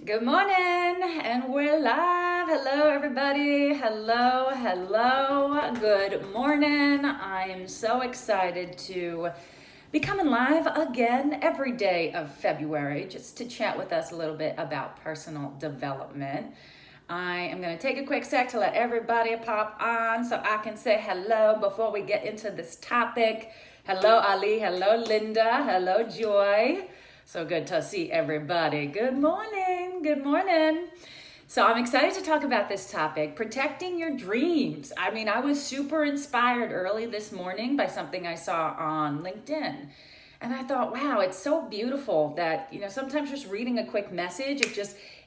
Good morning, and we're live. Hello, everybody. Hello. Good morning. I am so excited to be coming live again every day of February just to chat with us a little bit about personal development. I am going to take a quick sec to let everybody pop on so I can say hello before we get into this topic. Hello, Ali. Hello, Linda. Hello, Joy. So good to see everybody. Good morning. Good morning. So I'm excited to talk about this topic, protecting your dreams. I was super inspired early this morning by something I saw on LinkedIn. And I thought, wow, it's so beautiful that, sometimes just reading a quick message,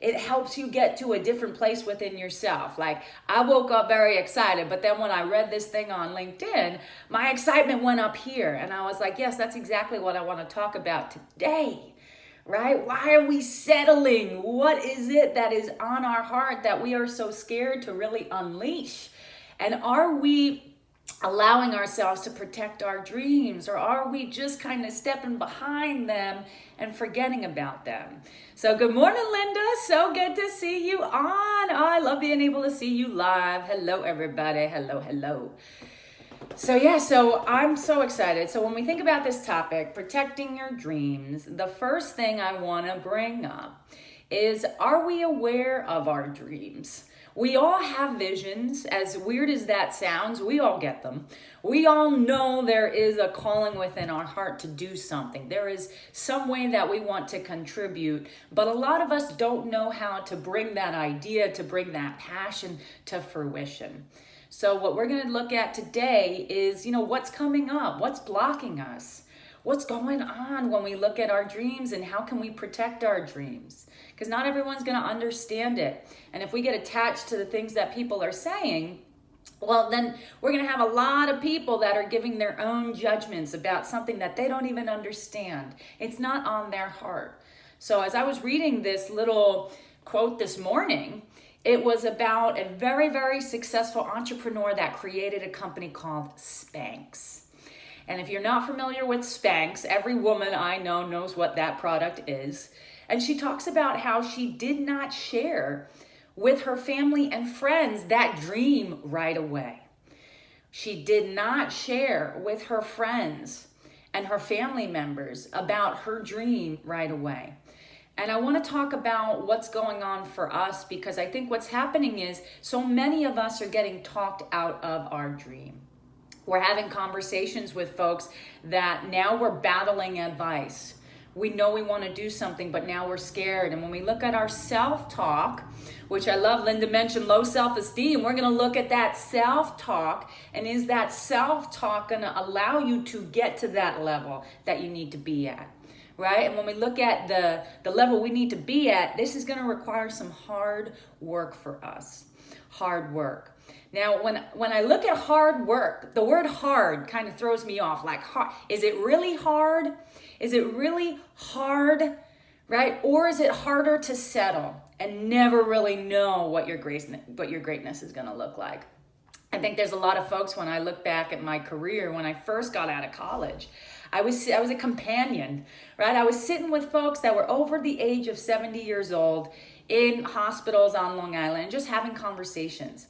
it helps you get to a different place within yourself. Like, I woke up very excited, but then when I read this thing on LinkedIn, my excitement went up here. And I was like, yes, that's exactly what I want to talk about today, right? Why are we settling? What is it that is on our heart that we are so scared to really unleash? And are we allowing ourselves to protect our dreams, or are we just kind of stepping behind them and forgetting about them? So good morning, Linda. So good to see you on. Oh, I love being able to see you live. Hello, everybody. Hello. So I'm so excited. So when we think about this topic, protecting your dreams, the first thing I want to bring up is, are we aware of our dreams? We all have visions. As weird as that sounds, we all get them. We all know there is a calling within our heart to do something. There is some way that we want to contribute, but a lot of us don't know how to bring that idea, to bring that passion to fruition. So what we're going to look at today is, what's coming up, what's blocking us, what's going on when we look at our dreams, and how can we protect our dreams? Because not everyone's going to understand it. And if we get attached to the things that people are saying, well, then we're going to have a lot of people that are giving their own judgments about something that they don't even understand. It's not on their heart. So as I was reading this little quote this morning, it was about a very, very successful entrepreneur that created a company called Spanx. And if you're not familiar with Spanx, every woman I know knows what that product is. And she talks about how she did not share with her family and friends that dream right away. She did not share with her friends and her family members about her dream right away. And I want to talk about what's going on for us, because I think what's happening is so many of us are getting talked out of our dream. We're having conversations with folks that now we're battling advice. We know we want to do something, but now we're scared. And when we look at our self-talk, which I love, Linda mentioned low self-esteem, we're going to look at that self-talk, and is that self-talk going to allow you to get to that level that you need to be at? Right? And when we look at the level we need to be at, this is going to require some hard work for us. Hard work. Now, when I look at hard work, the word hard kind of throws me off. Like, is it really hard? Is it really hard? Right? Or is it harder to settle and never really know what your greatness is going to look like? I think there's a lot of folks, when I look back at my career, when I first got out of college, I was a companion, right? I was sitting with folks that were over the age of 70 years old in hospitals on Long Island, just having conversations.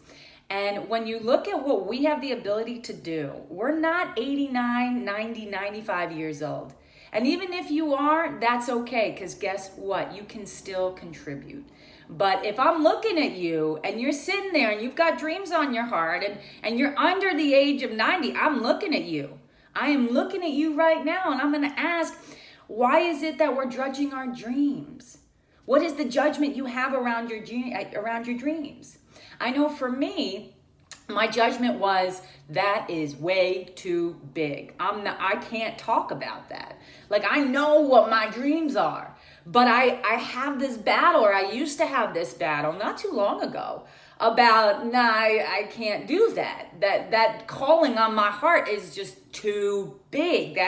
And when you look at what we have the ability to do, we're not 89, 90, 95 years old. And even if you are, that's okay, because guess what? You can still contribute. But if I'm looking at you and you're sitting there and you've got dreams on your heart and you're under the age of 90, I'm looking at you. I am looking at you right now, and I'm going to ask, why is it that we're judging our dreams? What is the judgment you have around your dreams? I know for me, my judgment was, that is way too big. I can't talk about that. Like, I know what my dreams are, but I have this battle, or I used to have this battle not too long ago, about, I can't do that. That calling on my heart is just too big.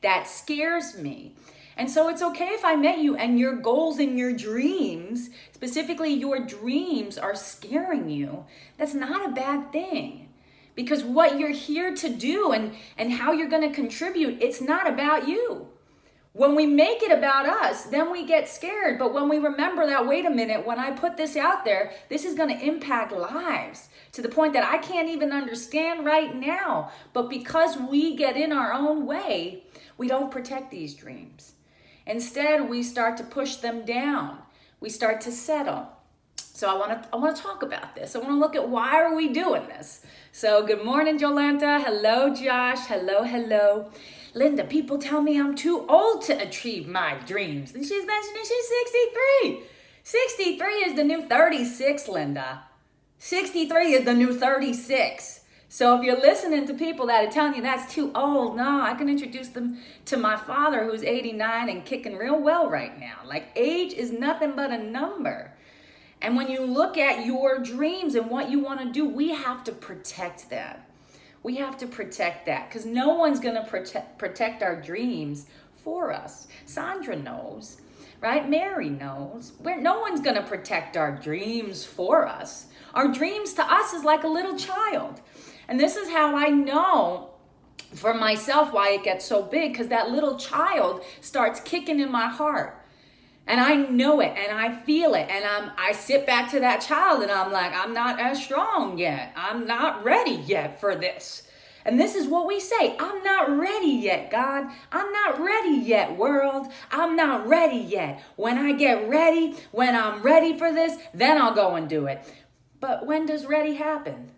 That scares me. And so it's okay if I met you and your goals and your dreams, specifically your dreams, are scaring you. That's not a bad thing. Because what you're here to do and how you're going to contribute, it's not about you. When we make it about us, then we get scared. But when we remember that, wait a minute, when I put this out there, this is going to impact lives to the point that I can't even understand right now. But because we get in our own way, we don't protect these dreams. Instead, we start to push them down. We start to settle. So I want to talk about this. I want to look at why are we doing this. So good morning, Jolanta. Hello, Josh. Hello. Linda, people tell me I'm too old to achieve my dreams. And she's mentioning she's 63. 63 is the new 36, Linda. 63 is the new 36. So if you're listening to people that are telling you that's too old, no, I can introduce them to my father who's 89 and kicking real well right now. Like, age is nothing but a number. And when you look at your dreams and what you want to do, we have to protect that. We have to protect that because no one's going to protect our dreams for us. Sandra knows, right? Mary knows. No one's going to protect our dreams for us. Our dreams to us is like a little child. And this is how I know for myself why it gets so big, because that little child starts kicking in my heart. And I know it and I feel it. And I sit back to that child and I'm like, I'm not as strong yet. I'm not ready yet for this. And this is what we say. I'm not ready yet, God. I'm not ready yet, world. I'm not ready yet. When I get ready, when I'm ready for this, then I'll go and do it. But when does ready happen?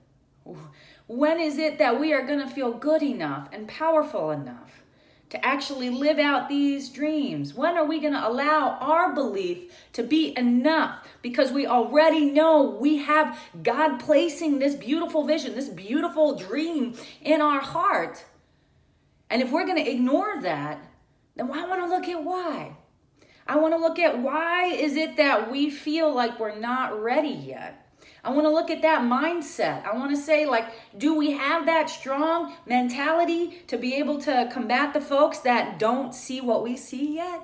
When is it that we are going to feel good enough and powerful enough to actually live out these dreams? When are we going to allow our belief to be enough? Because we already know we have God placing this beautiful vision, this beautiful dream in our heart. And if we're going to ignore that, then I want to look at why. I want to look at why is it that we feel like we're not ready yet? I want to look at that mindset. I want to say, like, do we have that strong mentality to be able to combat the folks that don't see what we see yet?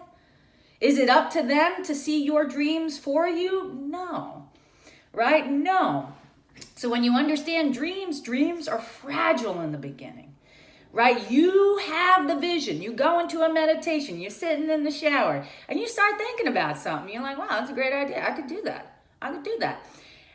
Is it up to them to see your dreams for you? No, right? No. So when you understand dreams are fragile in the beginning, right? You have the vision. You go into a meditation. You're sitting in the shower and you start thinking about something. You're like, wow, that's a great idea. I could do that.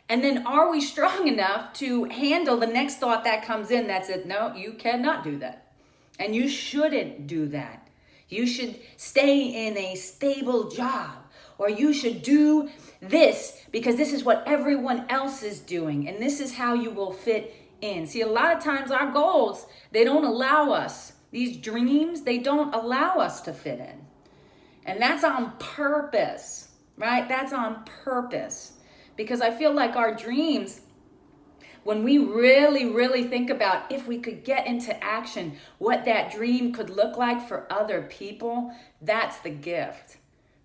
And then are we strong enough to handle the next thought that comes in that says, no, you cannot do that. And you shouldn't do that. You should stay in a stable job, or you should do this because this is what everyone else is doing. And this is how you will fit in. See, a lot of times our goals, they don't allow us, these dreams, they don't allow us to fit in. And that's on purpose, right? That's on purpose. Because I feel like our dreams, when we really think about if we could get into action, what that dream could look like for other people, that's the gift,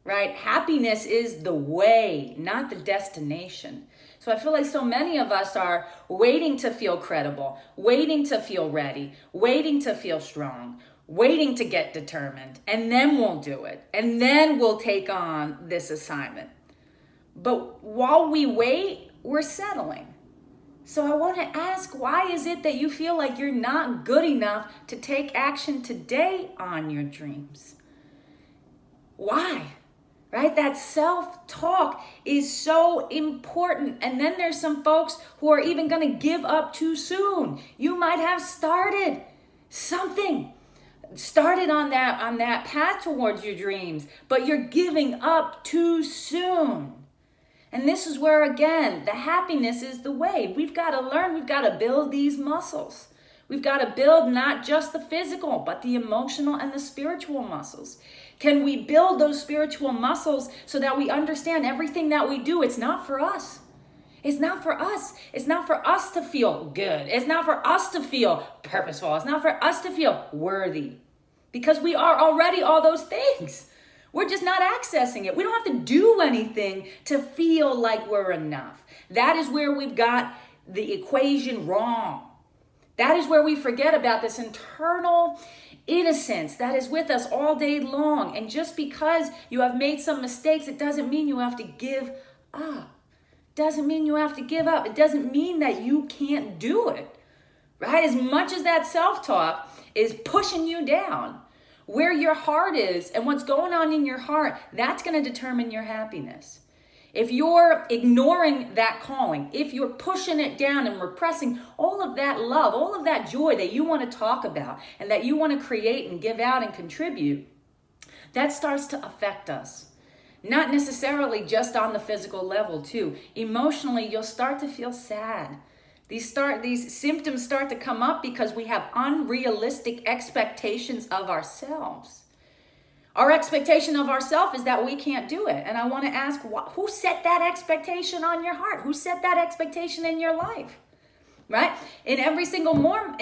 right? Happiness is the way, not the destination. So I feel like so many of us are waiting to feel credible, waiting to feel ready, waiting to feel strong, waiting to get determined, and then we'll do it. And then we'll take on this assignment. But while we wait, we're settling. So I want to ask, why is it that you feel like you're not good enough to take action today on your dreams? Why? Right? That self-talk is so important. And then there's some folks who are even going to give up too soon. You might have started something. Started on that path towards your dreams, but you're giving up too soon. And this is where, again, the happiness is the way. We've got to learn, we've got to build these muscles. We've got to build not just the physical, but the emotional and the spiritual muscles. Can we build those spiritual muscles so that we understand everything that we do? It's not for us. It's not for us. It's not for us to feel good. It's not for us to feel purposeful. It's not for us to feel worthy. Because we are already all those things. We're just not accessing it. We don't have to do anything to feel like we're enough. That is where we've got the equation wrong. That is where we forget about this internal innocence that is with us all day long. And just because you have made some mistakes, it doesn't mean you have to give up. Doesn't mean you have to give up. It doesn't mean that you can't do it, right? As much as that self-talk is pushing you down, Where your heart is and what's going on in your heart, that's going to determine your happiness. If you're ignoring that calling, if you're pushing it down and repressing all of that love, all of that joy that you want to talk about and that you want to create and give out and contribute, that starts to affect us. Not necessarily just on the physical level too. Emotionally, you'll start to feel sad. These symptoms start to come up because we have unrealistic expectations of ourselves. Our expectation of ourselves is that we can't do it. And I want to ask, who set that expectation on your heart? Who set that expectation in your life? Right? In every single moment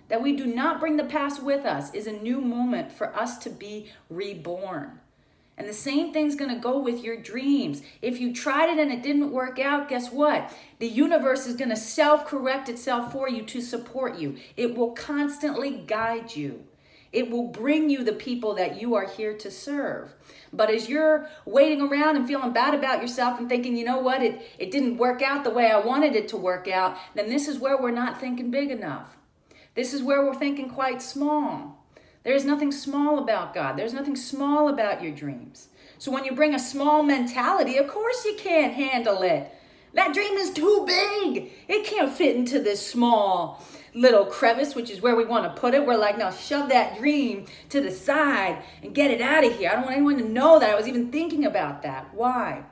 that we do not bring the past with us is a new moment for us to be reborn. And the same thing's going to go with your dreams. If you tried it and it didn't work out, guess what? The universe is going to self-correct itself for you to support you. It will constantly guide you. It will bring you the people that you are here to serve. But as you're waiting around and feeling bad about yourself and thinking, you know what, it didn't work out the way I wanted it to work out, then this is where we're not thinking big enough. This is where we're thinking quite small. There's nothing small about God. There's nothing small about your dreams. So when you bring a small mentality, of course you can't handle it. That dream is too big. It can't fit into this small little crevice, which is where we want to put it. We're like, no, shove that dream to the side and get it out of here. I don't want anyone to know that I was even thinking about that. Why?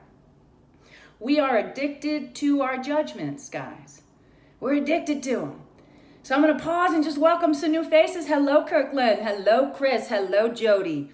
We are addicted to our judgments, guys. We're addicted to them. So I'm going to pause and just welcome some new faces. Hello, Kirkland. Hello, Chris. Hello, Jody.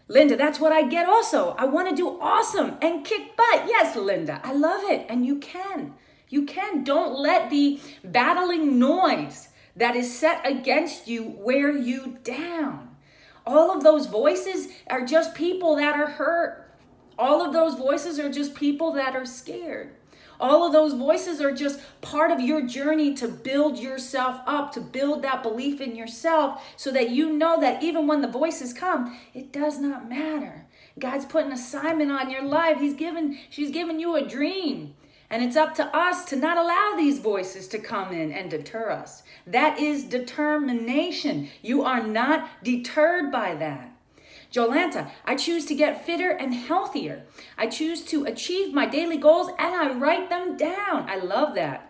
Linda, that's what I get also. I want to do awesome and kick butt. Yes, Linda, I love it. And you can. You can. Don't let the battling noise that is set against you wear you down. All of those voices are just people that are hurt. All of those voices are just people that are scared. All of those voices are just part of your journey to build yourself up, to build that belief in yourself so that you know that even when the voices come, it does not matter. God's put an assignment on your life. She's given you a dream. And it's up to us to not allow these voices to come in and deter us. That is determination. You are not deterred by that. Jolanta, I choose to get fitter and healthier. I choose to achieve my daily goals and I write them down. I love that.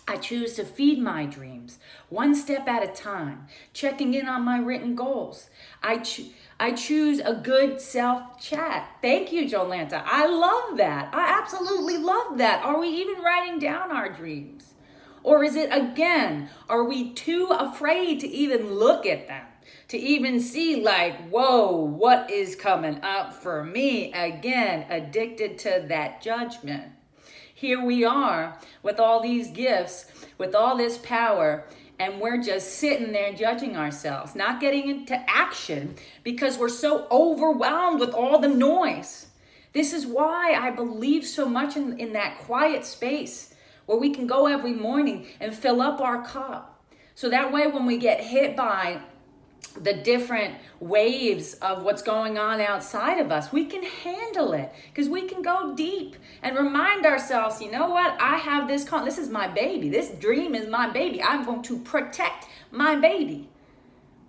I choose to feed my dreams one step at a time, checking in on my written goals. I choose a good self-chat. Thank you, Jolanta. I love that. I absolutely love that. Are we even writing down our dreams? Or is it, again, are we too afraid to even look at them? To even see like, whoa, what is coming up for me? Again, addicted to that judgment. Here we are with all these gifts, with all this power, and we're just sitting there judging ourselves, not getting into action because we're so overwhelmed with all the noise. This is why I believe so much in that quiet space where we can go every morning and fill up our cup. So that way when we get hit by the different waves of what's going on outside of us, we can handle it because we can go deep and remind ourselves, you know what, I have this is my baby. This dream is my baby. I'm going to protect my baby.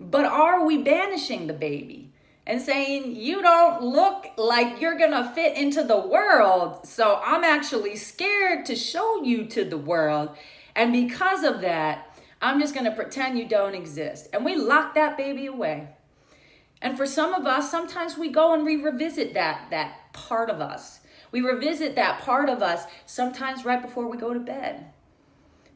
But are we banishing the baby and saying, you don't look like you're going to fit into the world, so I'm actually scared to show you to the world, and because of that, I'm just going to pretend you don't exist. And we lock that baby away. And for some of us, sometimes we go and we revisit that part of us. We revisit that part of us sometimes right before we go to bed.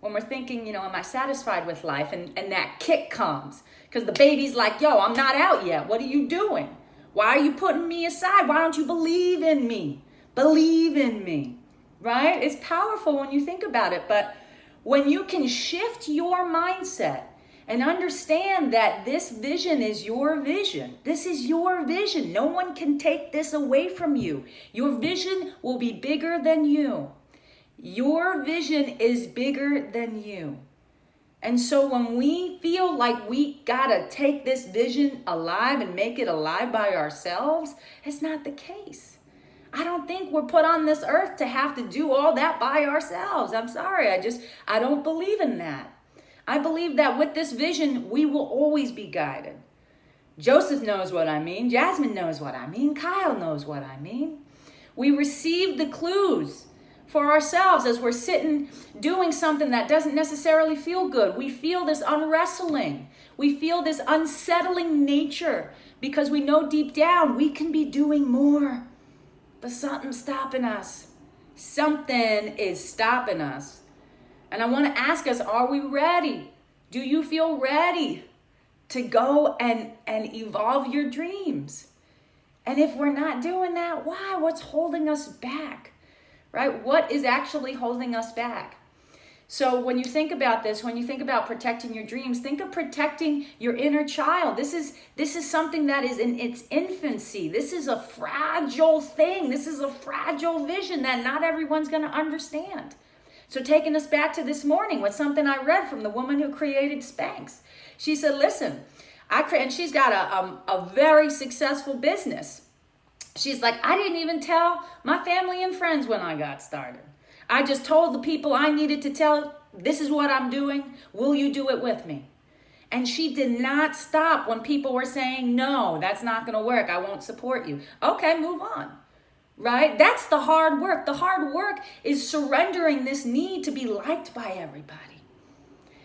When we're thinking, am I satisfied with life? And that kick comes. Because the baby's like, yo, I'm not out yet. What are you doing? Why are you putting me aside? Why don't you believe in me? Believe in me. Right? It's powerful when you think about it. But when you can shift your mindset and understand that this vision is your vision. This is your vision. No one can take this away from you. Your vision will be bigger than you. Your vision is bigger than you. And so when we feel like we gotta take this vision alive and make it alive by ourselves, it's not the case. I don't think we're put on this earth to have to do all that by ourselves. I'm sorry. I don't believe in that. I believe that with this vision, we will always be guided. Joseph knows what I mean. Jasmine knows what I mean. Kyle knows what I mean. We receive the clues for ourselves as we're sitting doing something that doesn't necessarily feel good. We feel this unwrestling. We feel this unsettling nature because we know deep down we can be doing more. But something's stopping us. Something is stopping us. And I want to ask us, are we ready? Do you feel ready to go and evolve your dreams? And if we're not doing that, why? What's holding us back? Right? What is actually holding us back? So when you think about this, when you think about protecting your dreams, think of protecting your inner child. This is something that is in its infancy. This is a fragile thing. This is a fragile vision that not everyone's going to understand. So taking us back to this morning with something I read from the woman who created Spanx. She said, listen, and she's got a very successful business. She's like, I didn't even tell my family and friends when I got started. I just told the people I needed to tell, this is what I'm doing. Will you do it with me? And she did not stop when people were saying, no, that's not going to work. I won't support you. Okay, move on. Right? That's the hard work. The hard work is surrendering this need to be liked by everybody.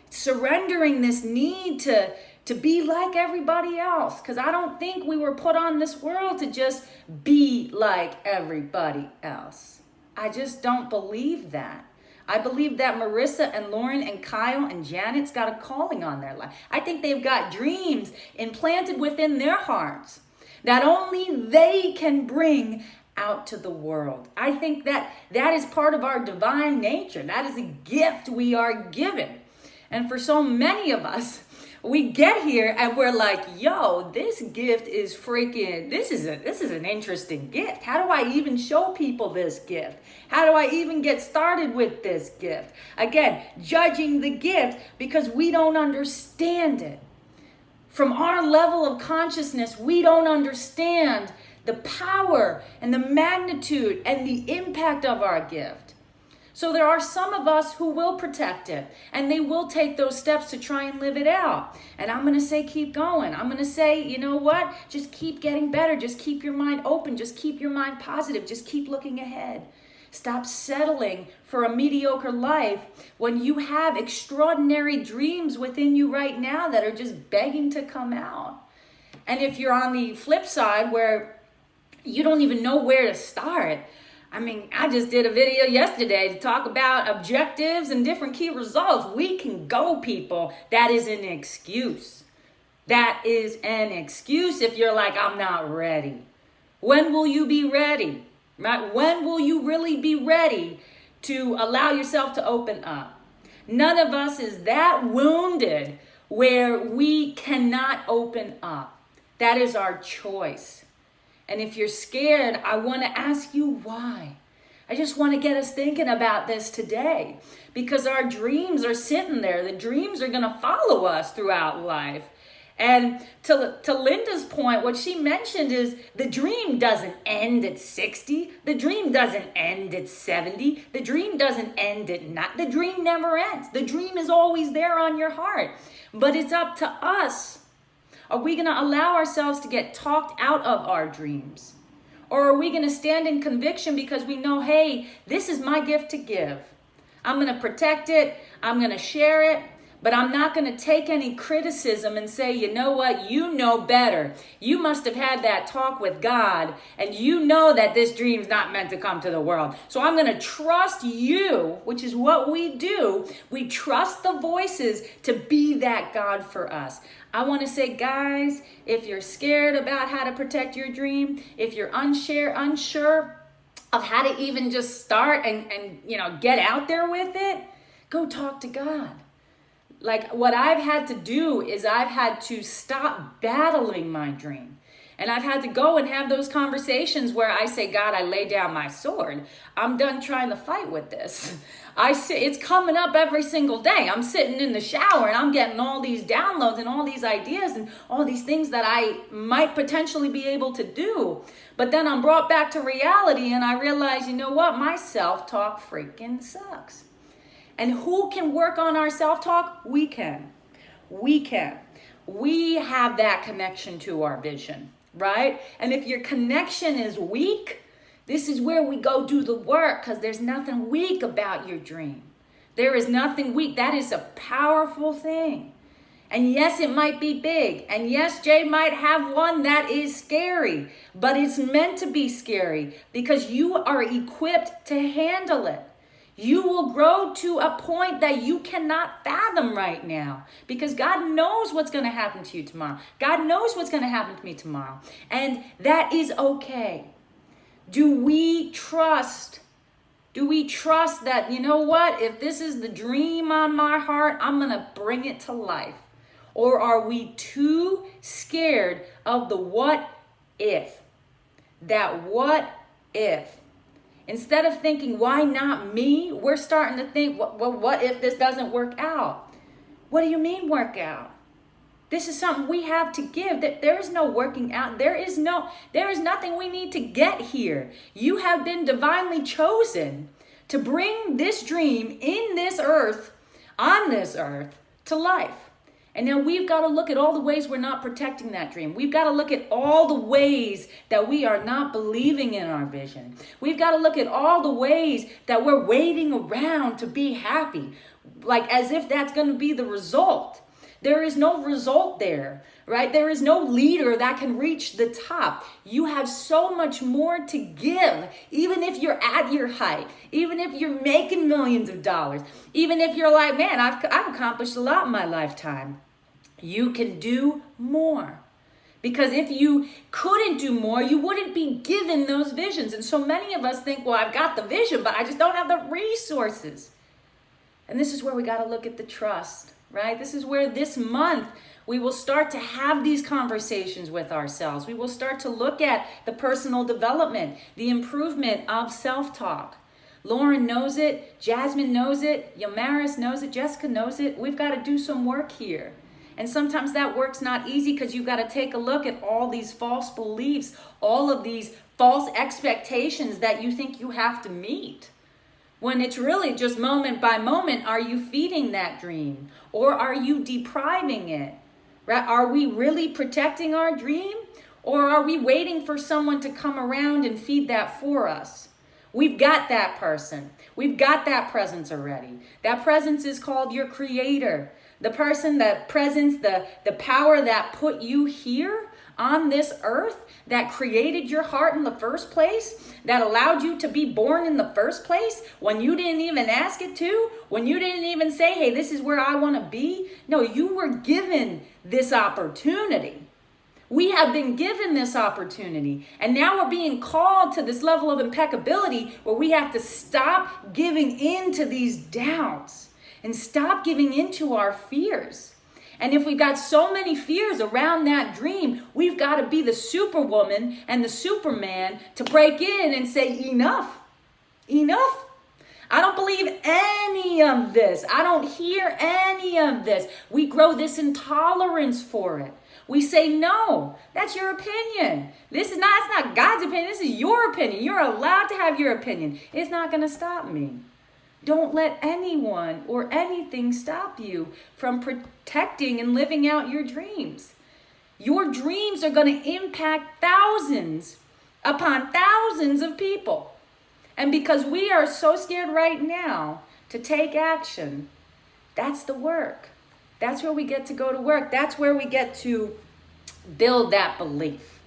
Surrendering this need to be like everybody else. Because I don't think we were put on this world to just be like everybody else. I just don't believe that. I believe that Marissa and Lauren and Kyle and Janet's got a calling on their life. I think they've got dreams implanted within their hearts that only they can bring out to the world. I think that is part of our divine nature. That is a gift we are given. And for so many of us, we get here and we're like, yo, this gift is freaking, this is an interesting gift. How do I even show people this gift? How do I even get started with this gift? Again, judging the gift because we don't understand it. From our level of consciousness, we don't understand the power and the magnitude and the impact of our gift. So there are some of us who will protect it and they will take those steps to try and live it out. And I'm going to say, keep going. I'm going to say, you know what? Just keep getting better. Just keep your mind open. Just keep your mind positive. Just keep looking ahead. Stop settling for a mediocre life when you have extraordinary dreams within you right now that are just begging to come out. And if you're on the flip side where you don't even know where to start, I mean, I just did a video yesterday to talk about objectives and different key results. We can go, people. That is an excuse. That is an excuse if you're like, I'm not ready. When will you be ready? Right? When will you really be ready to allow yourself to open up? None of us is that wounded where we cannot open up. That is our choice. And if you're scared, I want to ask you why. I just want to get us thinking about this today because our dreams are sitting there. The dreams are going to follow us throughout life. And to Linda's point, what she mentioned is the dream doesn't end at 60. The dream doesn't end at 70. The dream doesn't end at 9. The dream never ends. The dream is always there on your heart. But it's up to us. Are we going to allow ourselves to get talked out of our dreams? Or are we going to stand in conviction because we know, hey, this is my gift to give. I'm going to protect it. I'm going to share it. But I'm not going to take any criticism and say, you know what, you know better. You must have had that talk with God and you know that this dream's not meant to come to the world. So I'm going to trust you, which is what we do. We trust the voices to be that God for us. I want to say, guys, if you're scared about how to protect your dream, if you're unsure of how to even just start and get out there with it, go talk to God. Like what I've had to do is I've had to stop battling my dream. And I've had to go and have those conversations where I say, God, I lay down my sword. I'm done trying to fight with this. It's coming up every single day. I'm sitting in the shower and I'm getting all these downloads and all these ideas and all these things that I might potentially be able to do. But then I'm brought back to reality and I realize, you know what? My self-talk freaking sucks. And who can work on our self-talk? We can. We can. we have that connection to our vision, right? And if your connection is weak, this is where we go do the work, because there's nothing weak about your dream. There is nothing weak. That is a powerful thing. And yes, it might be big. And yes, Jay might have one that is scary, but it's meant to be scary because you are equipped to handle it. You will grow to a point that you cannot fathom right now because God knows what's going to happen to you tomorrow. God knows what's going to happen to me tomorrow. And that is okay. Do we trust that, you know what, if this is the dream on my heart, I'm going to bring it to life? Or are we too scared of the what if? That what if? Instead of thinking, why not me? We're starting to think, well, what if this doesn't work out? What do you mean work out? This is something we have to give. There is no working out. There is nothing we need to get here. You have been divinely chosen to bring this dream in this earth, on this earth, to life. And now we've got to look at all the ways we're not protecting that dream. We've got to look at all the ways that we are not believing in our vision. We've got to look at all the ways that we're waiting around to be happy, like as if that's going to be the result. There is no result there, right? There is no leader that can reach the top. You have so much more to give, even if you're at your height, even if you're making millions of dollars, even if you're like, man, I've accomplished a lot in my lifetime. You can do more. Because if you couldn't do more, you wouldn't be given those visions. And so many of us think, well, I've got the vision, but I just don't have the resources. And this is where we got to look at the trust. Right? This is where this month we will start to have these conversations with ourselves. We will start to look at the personal development, the improvement of self-talk. Lauren knows it. Jasmine knows it. Yamaris knows it. Jessica knows it. We've got to do some work here. And sometimes that work's not easy because you've got to take a look at all these false beliefs, all of these false expectations that you think you have to meet. When it's really just moment by moment, are you feeding that dream or are you depriving it? Right? Are we really protecting our dream or are we waiting for someone to come around and feed that for us? We've got that person. We've got that presence already. That presence is called your creator. The person, that presence, the power that put you here on this earth, that created your heart in the first place, that allowed you to be born in the first place when you didn't even ask it to, when you didn't even say, hey, this is where I want to be. No, you were given this opportunity. We have been given this opportunity. And now we're being called to this level of impeccability where we have to stop giving in to these doubts and stop giving in to our fears. And if we've got so many fears around that dream, we've got to be the superwoman and the superman to break in and say, enough, enough. I don't believe any of this. I don't hear any of this. We grow this intolerance for it. We say, no, that's your opinion. It's not God's opinion. This is your opinion. You're allowed to have your opinion. It's not going to stop me. Don't let anyone or anything stop you from protecting and living out your dreams. Your dreams are going to impact thousands upon thousands of people. And because we are so scared right now to take action, that's the work. That's where we get to go to work. That's where we get to build that belief.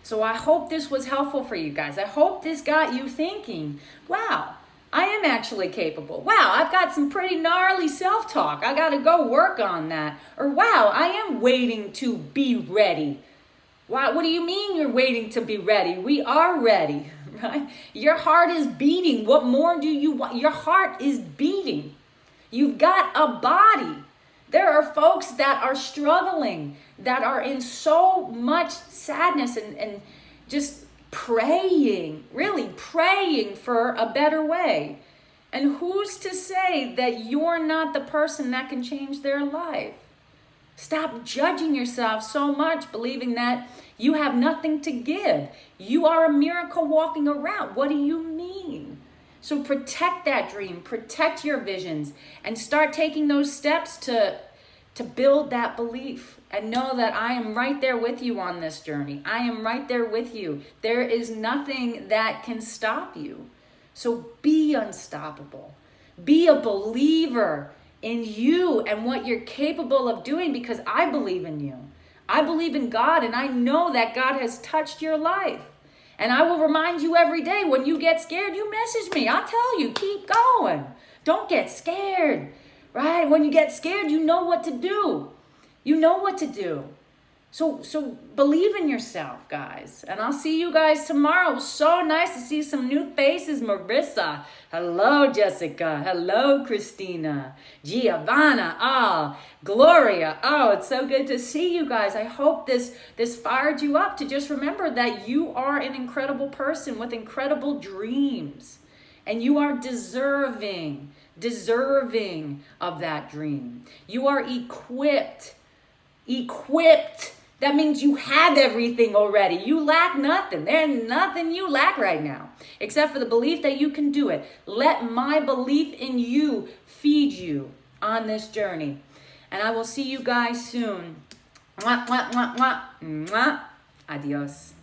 So I hope this was helpful for you guys. I hope this got you thinking, wow, I am actually capable. Wow, I've got some pretty gnarly self-talk. I got to go work on that. Or wow, I am waiting to be ready. Wow, what do you mean you're waiting to be ready? We are ready, right? Your heart is beating. What more do you want? Your heart is beating. You've got a body. There are folks that are struggling, that are in so much sadness and just praying, really praying for a better way. And who's to say that you're not the person that can change their life? Stop judging yourself so much, believing that you have nothing to give. You are a miracle walking around. What do you mean? So protect that dream, protect your visions, and start taking those steps to to build that belief and know that I am right there with you on this journey. I am right there with you. There is nothing that can stop you. So be unstoppable. Be a believer in you and what you're capable of doing, because I believe in you. I believe in God, and I know that God has touched your life. And I will remind you every day, when you get scared, you message me. I'll tell you, keep going. Don't get scared, right? When you get scared, you know what to do. You know what to do. So believe in yourself, guys. And I'll see you guys tomorrow. So nice to see some new faces. Marissa. Hello, Jessica. Hello, Christina. Giovanna. Oh, Gloria. Oh, it's so good to see you guys. I hope this fired you up to just remember that you are an incredible person with incredible dreams. And you are deserving of that dream. You are equipped. That means you have everything already. You lack nothing. There's nothing you lack right now, except for the belief that you can do it. Let my belief in you feed you on this journey. And I will see you guys soon. Mwah, mwah, mwah, mwah. Mwah. Adios.